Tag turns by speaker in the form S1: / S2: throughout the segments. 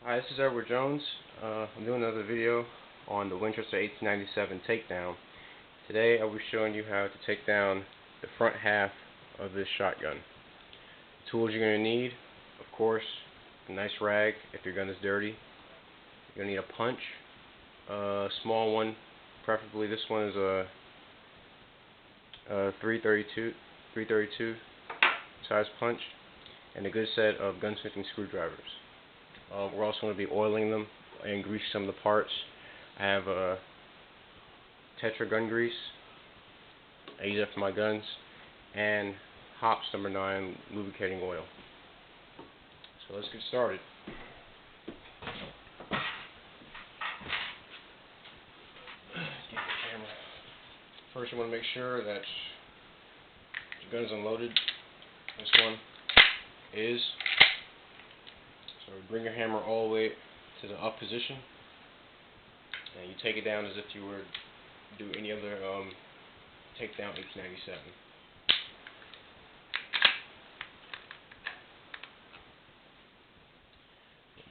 S1: Hi, this is Edward Jones. I'm doing another video on the Winchester 1897 takedown. Today I will be showing you how to take down the front half of this shotgun. Tools you're going to need, of course, a nice rag if your gun is dirty. You're going to need a punch, a small one, preferably this one is a 332 size punch, and a good set of gunsmithing screwdrivers. We're also going to be oiling them and greasing some of the parts. I have Tetra gun grease. I use that for my guns, and Hops number 9 lubricating oil. So let's get started. Get the camera. First, you want to make sure that your gun is unloaded. This one is. So bring your hammer all the way to the up position, and you take it down as if you were to do any other takedown 1897.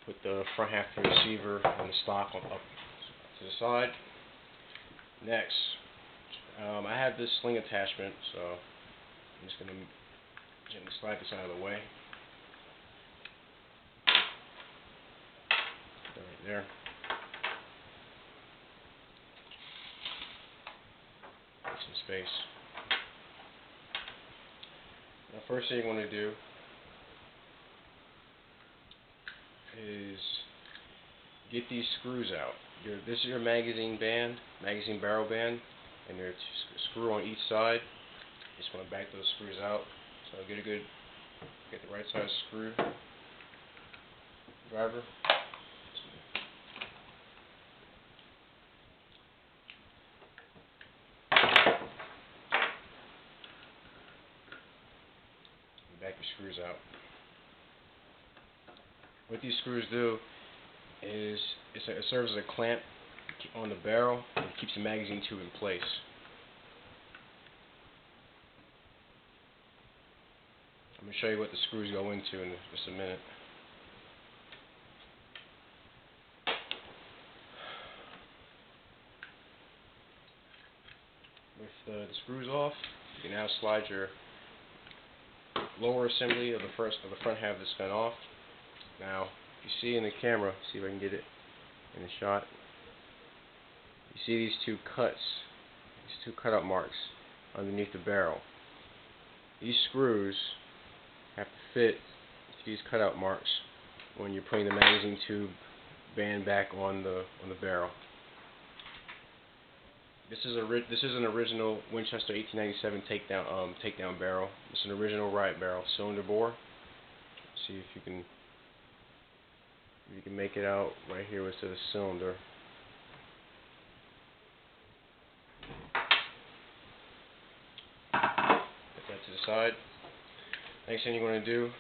S1: Put the front half of the receiver and the stock up to the side. Next, I have this sling attachment, so I'm just going to gently slide this out of the way. Right there. Make some space. Now, first thing you want to do is get these screws out. This is your magazine barrel band, and there's a screw on each side. You just want to back those screws out. So get the right size screw driver. Back your screws out. What these screws do is it serves as a clamp on the barrel and keeps the magazine tube in place. I'm going to show you what the screws go into in just a minute. With the screws off, you can now slide your lower assembly of the front half of this gun off. Now, you see in the camera, see if I can get it in the shot. You see these two cutout marks underneath the barrel. These screws have to fit these cutout marks when you're putting the magazine tube band back on the barrel. This is an original Winchester 1897 takedown barrel. It's an original riot barrel, cylinder bore. See if you can make it out right here with the cylinder. Put that to the side. Next thing you want to do,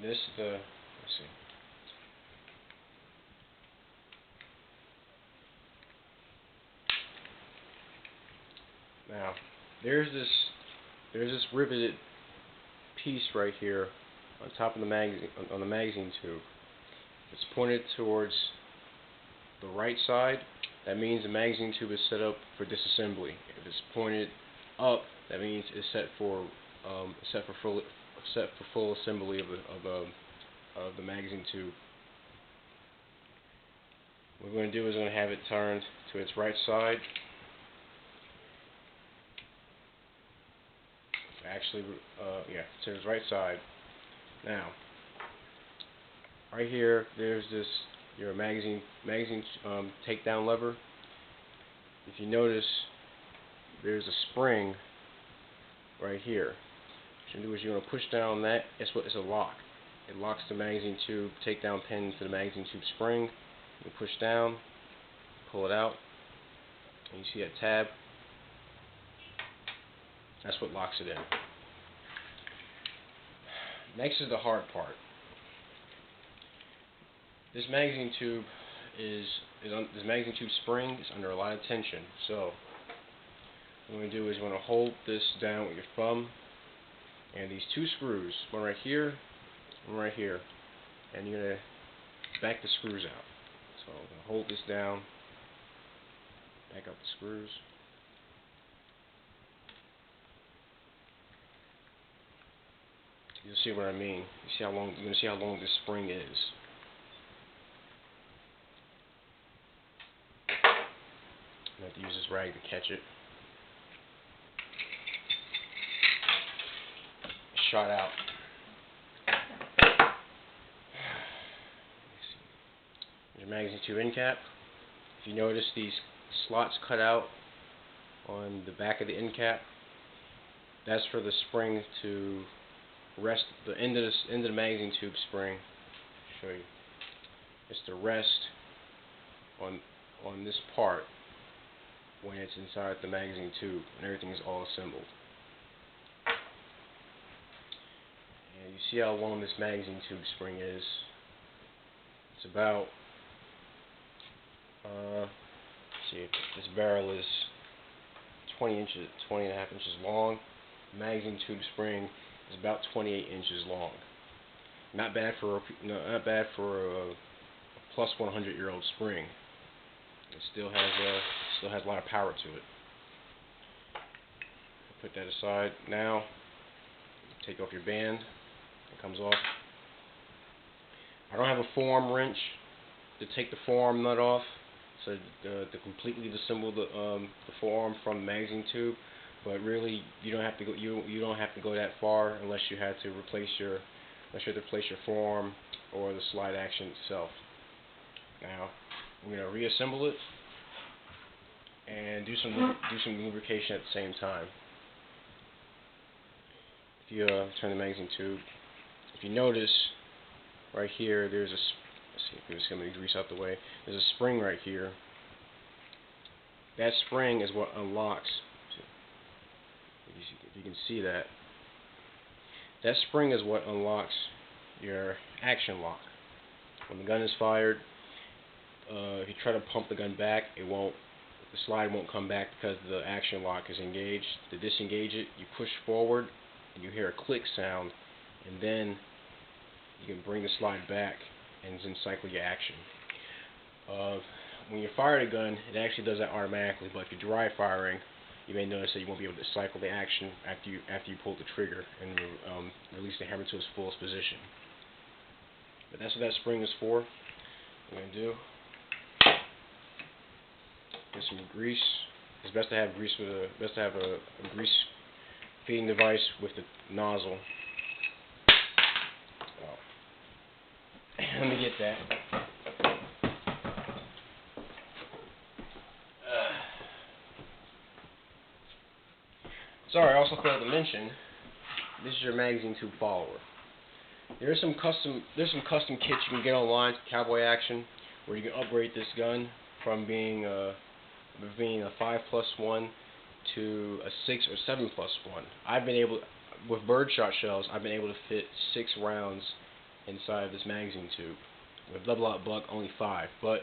S1: let's see. Now, there's this riveted piece right here on top of the magazine tube. It's pointed towards the right side. That means the magazine tube is set up for disassembly. If it's pointed up, that means it's set for full assembly of the magazine tube. What we're going to do is we're going to have it turned to its right side. Actually, to its right side. Now, right here, there's your magazine takedown lever. If you notice, there's a spring right here. What you do is you're going to push down that. It's a lock. It locks the magazine tube takedown pin to the magazine tube spring. You push down, pull it out, and you see that tab. That's what locks it in. Next is the hard part. This magazine tube this magazine tube spring is under a lot of tension. So what we're going to do is we're going to hold this down with your thumb, and these two screws, one right here, one right here, and you're going to back the screws out. So I'm going to hold this down, back up the screws. You'll see what I mean. You see how long, you're going to see how long this spring is. I have to use this rag to catch it. Shot out. Your magazine tube end cap. If you notice, these slots cut out on the back of the end cap, that's for the spring to rest. The end of the magazine tube spring. I'll show you. It's to rest on this part when it's inside the magazine tube and everything is all assembled. And you see how long this magazine tube spring is. It's about see, this barrel is 20 and a half inches long. The magazine tube spring is about 28 inches long. Not bad for a plus 100-year-old spring. It still has a lot of power to it. Put that aside. Now, take off your band. It comes off. I don't have a forearm wrench to take the forearm nut off, so to completely disassemble the forearm from the magazine tube. But really, you don't have to go. You don't have to go that far unless you had to replace your forearm or the slide action itself. Now, I'm going to reassemble it and do some lubrication at the same time. If you turn the magazine tube, if you notice right here, there's let's see if there's going to grease out the way. There's a spring right here. That spring is what unlocks. If you can see that. That spring is what unlocks your action lock. When the gun is fired, if you try to pump the gun back, the slide won't come back because the action lock is engaged. To disengage it, you push forward and you hear a click sound, and then you can bring the slide back and then cycle your action. When you fire the gun, it actually does that automatically, but if you're dry firing, you may notice that you won't be able to cycle the action after you pull the trigger and release the hammer to its fullest position. But that's what that spring is for. What I'm going to do, get some grease. It's best to have grease a grease feeding device with the nozzle. Let me get that. Sorry, I also failed to mention, this is your magazine tube follower. There's some custom kits you can get online, cowboy action, where you can upgrade this gun from being a 5+1 to a 6 or 7+1. I've been able, with birdshot shells, I've been able to fit 6 rounds inside of this magazine tube. With double out buck, only 5. But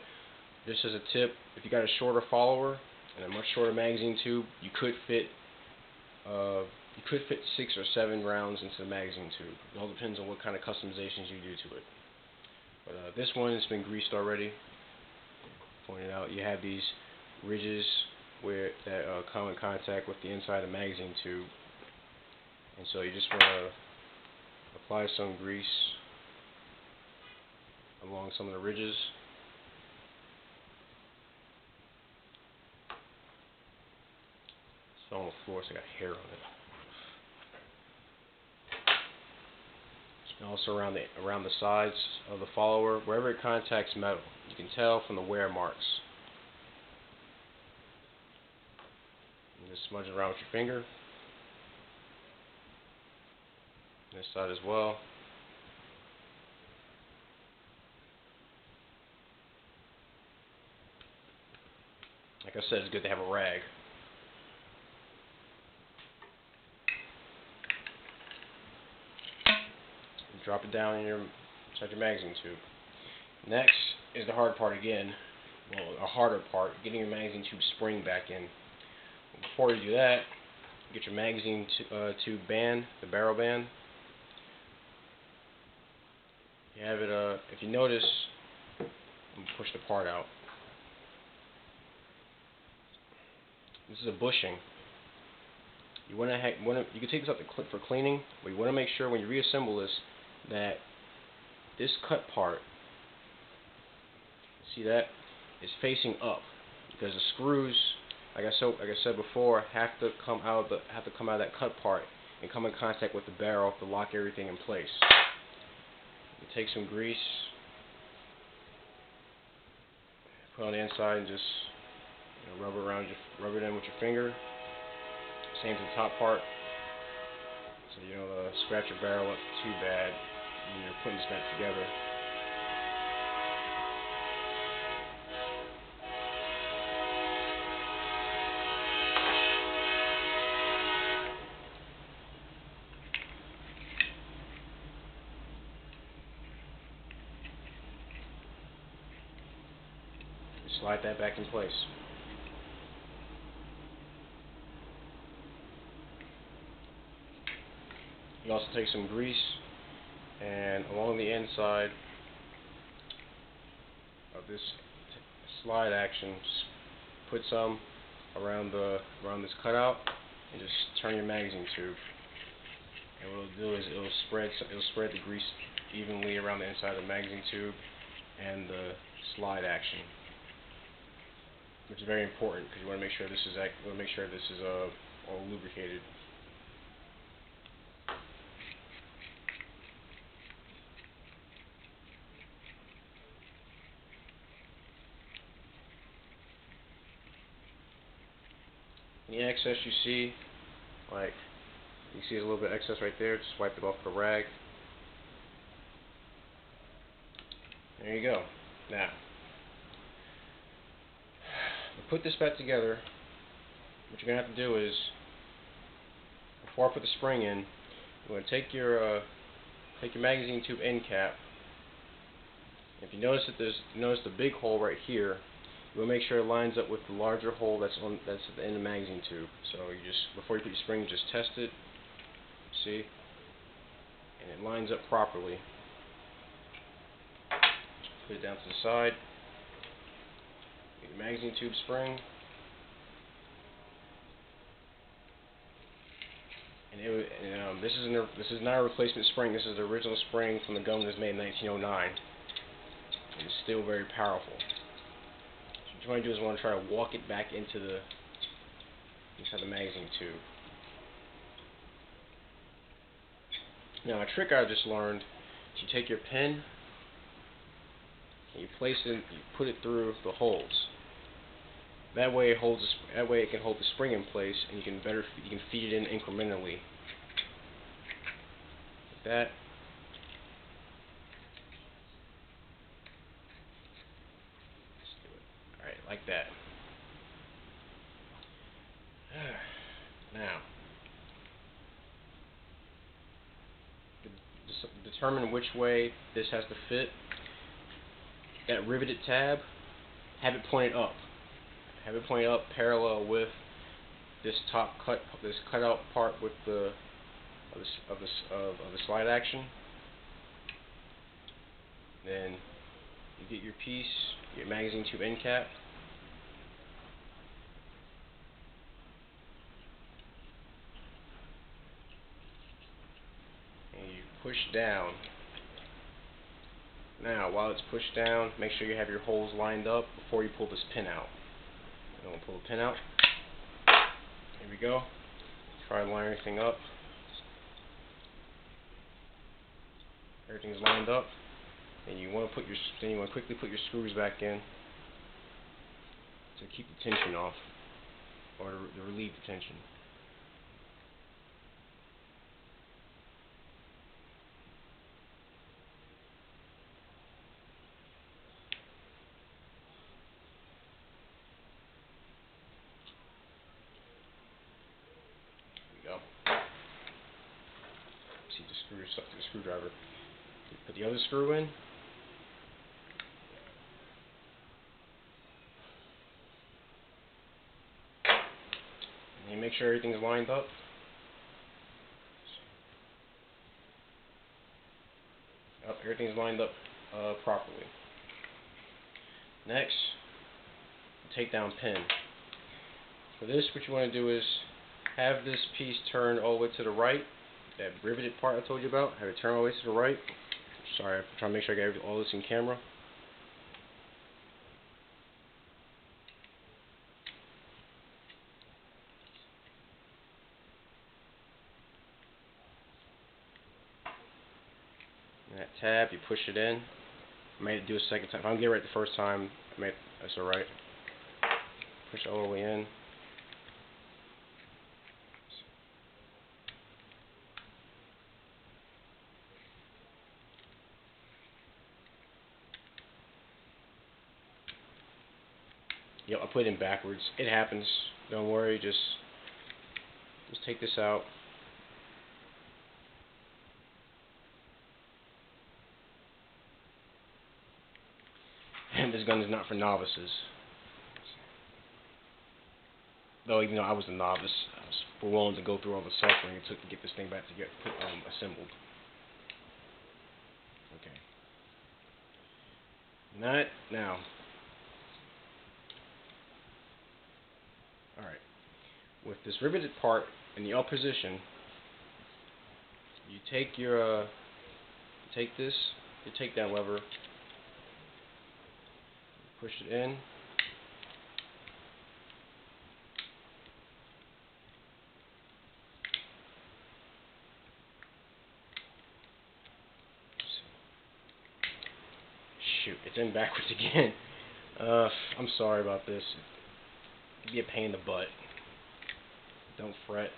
S1: just as a tip, if you got a shorter follower and a much shorter magazine tube, you could fit 6 or 7 rounds into the magazine tube. It all depends on what kind of customizations you do to it. But this one has been greased already. Pointed out, you have these ridges that come in contact with the inside of the magazine tube, and so you just want to apply some grease along some of the ridges. It's on the floor, so I got hair on it. And also around the sides of the follower, wherever it contacts metal, you can tell from the wear marks. And just smudge it around with your finger. And this side as well. Like I said, it's good to have a rag. Drop it down inside your magazine tube. Next is the hard part again. Well, a harder part, getting your magazine tube spring back in. Before you do that, get your magazine tube band, the barrel band, You have it. If you notice, I'm gonna push the part out. This is a bushing. You you can take this out for cleaning, but you want to make sure when you reassemble this that this cut part, see that, is facing up, because the screws, like I said before, have to come out of that cut part and come in contact with the barrel to lock everything in place. You take some grease, put it on the inside, and just rub it in with your finger. Same to the top part, so you don't scratch your barrel up too bad when you're putting this back together. Slide that back in place. You also take some grease and along the inside of this slide action, put some around this cutout and just turn your magazine tube. And what it'll do is it'll spread the grease evenly around the inside of the magazine tube and the slide action, which is very important because you want to make sure this is all lubricated. Any excess you see, like you see a little bit of excess right there, just wipe it off with a rag. There you go. Now, to put this back together, what you're going to have to do is, before I put the spring in, you're going to take your magazine tube end cap. If you notice the big hole right here, you want to make sure it lines up with the larger hole that's at the end of the magazine tube. So you just, before you put your spring, just test it. See, and it lines up properly. Put it down to the side. Get your magazine tube spring, and this is not a replacement spring. This is the original spring from the gun that was made in 1909. It's still very powerful. So what you want to do is want to try to walk it back inside the magazine tube. Now, a trick I just learned is you take your pin and you put it through the holes. That way it can hold the spring in place, and you can feed it in incrementally. Like that. Alright, like that. Now, to determine which way this has to fit, that riveted tab, have it pointed up. Have it pointed up parallel with this cutout part with the slide action. Then you get your piece, your magazine tube end cap. And you push down. Now, while it's pushed down, make sure you have your holes lined up before you pull this pin out. I'm going to pull the pin out. Here we go. Try to line everything up. Everything's lined up. And you want to quickly put your screws back in to keep the tension off, or to relieve the tension. See the screwdriver. Put the other screw in. And you make sure everything's lined up. Everything's lined up properly. Next, takedown pin. For this, what you want to do is have this piece turn all the way to the right. That riveted part I told you about, have it turn all the way to the right. Sorry, I'm trying to make sure I get all this in camera. And that tab, you push it in. I might do a second time. If I don't get it right the first time, that's alright. Push it all the way in. Yep, I put it in backwards. It happens. Don't worry. Just take this out. And this gun is not for novices. Though, even though I was a novice, I was willing to go through all the suffering it took to get this thing back to get assembled. Okay. Now. Alright. With this riveted part in the up position, you take your takedown lever, push it in. Shoot, it's in backwards again. I'm sorry about this. It can be a pain in the butt. Don't fret.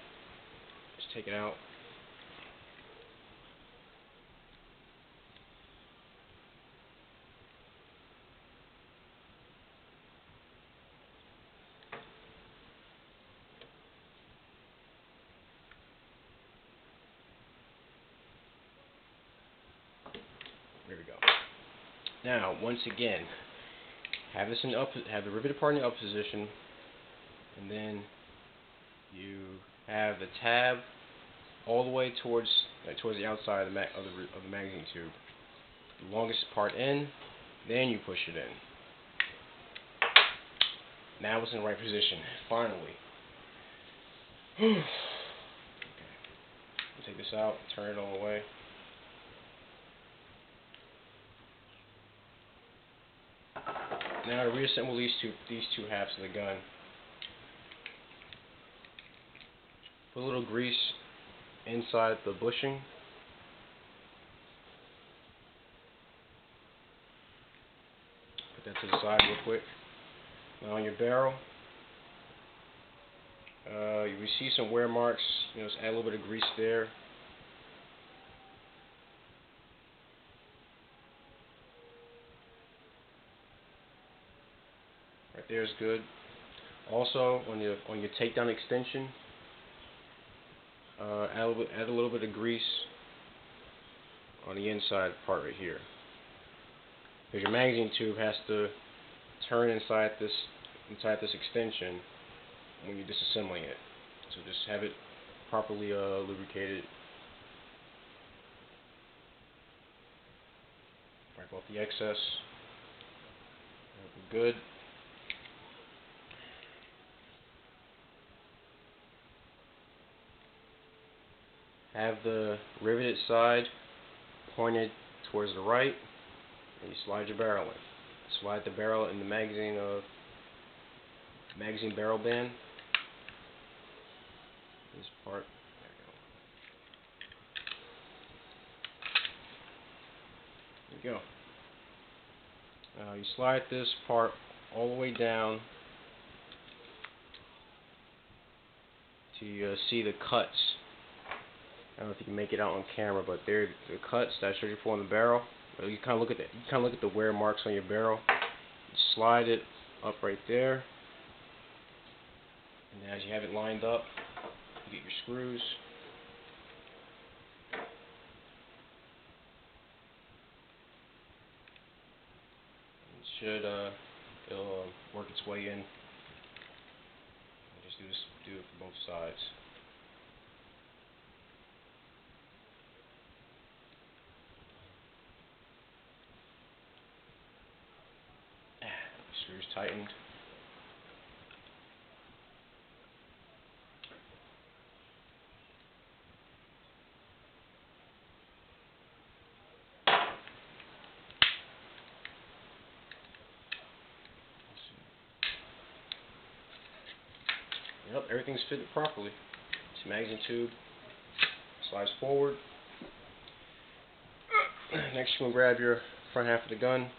S1: Just take it out. There we go. Now, once again, have the riveted part in the up position, and then you have the tab all the way towards the outside of the magazine tube. The longest part in, then you push it in. Now it's in the right position. Finally. Okay. Take this out, turn it all the way. Now to reassemble these two halves of the gun. Put a little grease inside the bushing. Put that to the side real quick. Now on your barrel, you see some wear marks. Just add a little bit of grease there. Right there is good. Also, on your takedown extension, add a little bit of grease on the inside part right here, because your magazine tube has to turn inside this extension when you're disassembling it. So just have it properly lubricated. Wipe off the excess. We're good. Have the riveted side pointed towards the right, and you slide your barrel in. Slide the barrel in the magazine barrel band. This part. There you go. You slide this part all the way down to see the cuts. I don't know if you can make it out on camera, but there the cuts that I showed you before on the barrel. You kind of look at the wear marks on your barrel. You slide it up right there, and as you have it lined up, you get your screws. It'll work its way in. Just do it for both sides. Screws tightened. Yep, everything's fitted properly. This magazine tube slides forward. Next, you're going to grab your front half of the gun.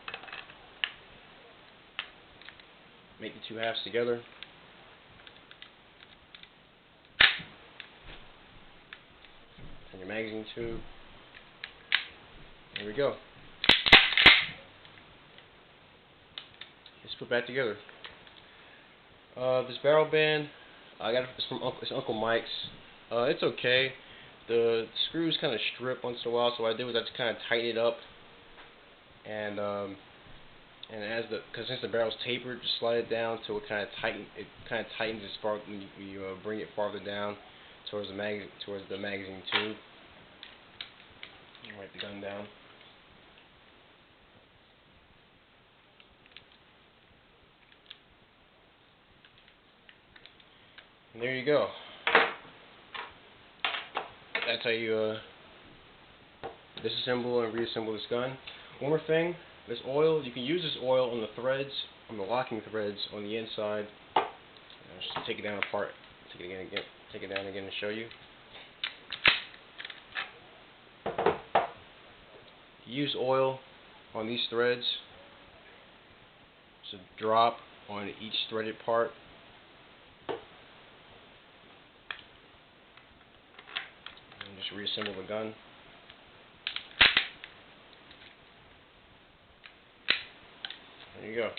S1: Make the two halves together. And your magazine tube. There we go. Let's put back together. This barrel band, I got it from Uncle Mike's. It's okay. The screws kind of strip once in a while, so what I did was I just kind of tighten it up, and since the barrel's tapered, just slide it down till it kind of tightens as far when you bring it farther down towards the magazine tube. Write the gun down. And there you go. That's how you disassemble and reassemble this gun. One more thing, this oil, you can use this oil on the threads, on the locking threads on the inside. Just take it down apart, take it down again to show you. Use oil on these threads. Just a drop on each threaded part. Just reassemble the gun. There you go.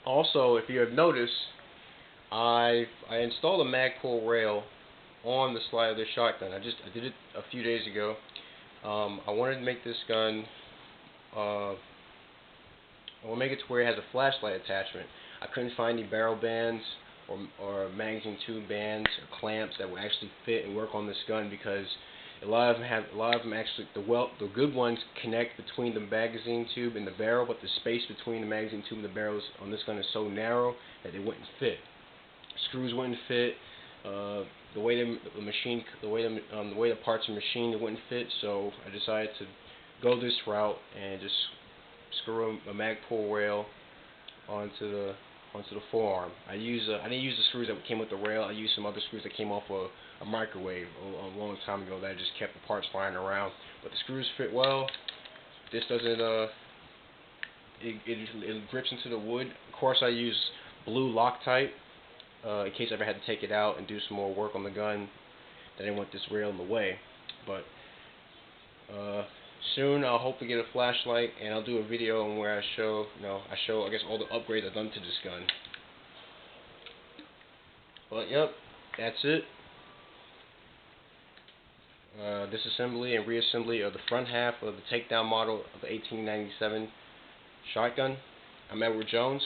S1: Also, if you have noticed, I installed a Magpul rail on the slide of the shotgun. I did it a few days ago. I wanted to make this gun. I want to make it to where it has a flashlight attachment. I couldn't find any barrel bands or magazine tube bands or clamps that would actually fit and work on this gun, because a lot of them actually, the good ones connect between the magazine tube and the barrel, but the space between the magazine tube and the barrels on this gun is so narrow that they wouldn't fit. Screws wouldn't fit. The way the parts are machined, it wouldn't fit. So I decided to go this route and just screw a Magpul rail onto the forearm. I didn't use the screws that came with the rail. I used some other screws that came off a microwave a long time ago that I just kept the parts lying around. But the screws fit well. This doesn't it grips into the wood. Of course, I use blue Loctite in case I ever had to take it out and do some more work on the gun. I didn't want this rail in the way. But soon I'll hope to get a flashlight, and I'll do a video on where I show I guess all the upgrades I've done to this gun. But yep, that's it. Disassembly and reassembly of the front half of the takedown model of the 1897 shotgun. I'm Edward Jones,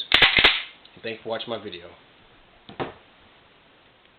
S1: and thanks for watching my video.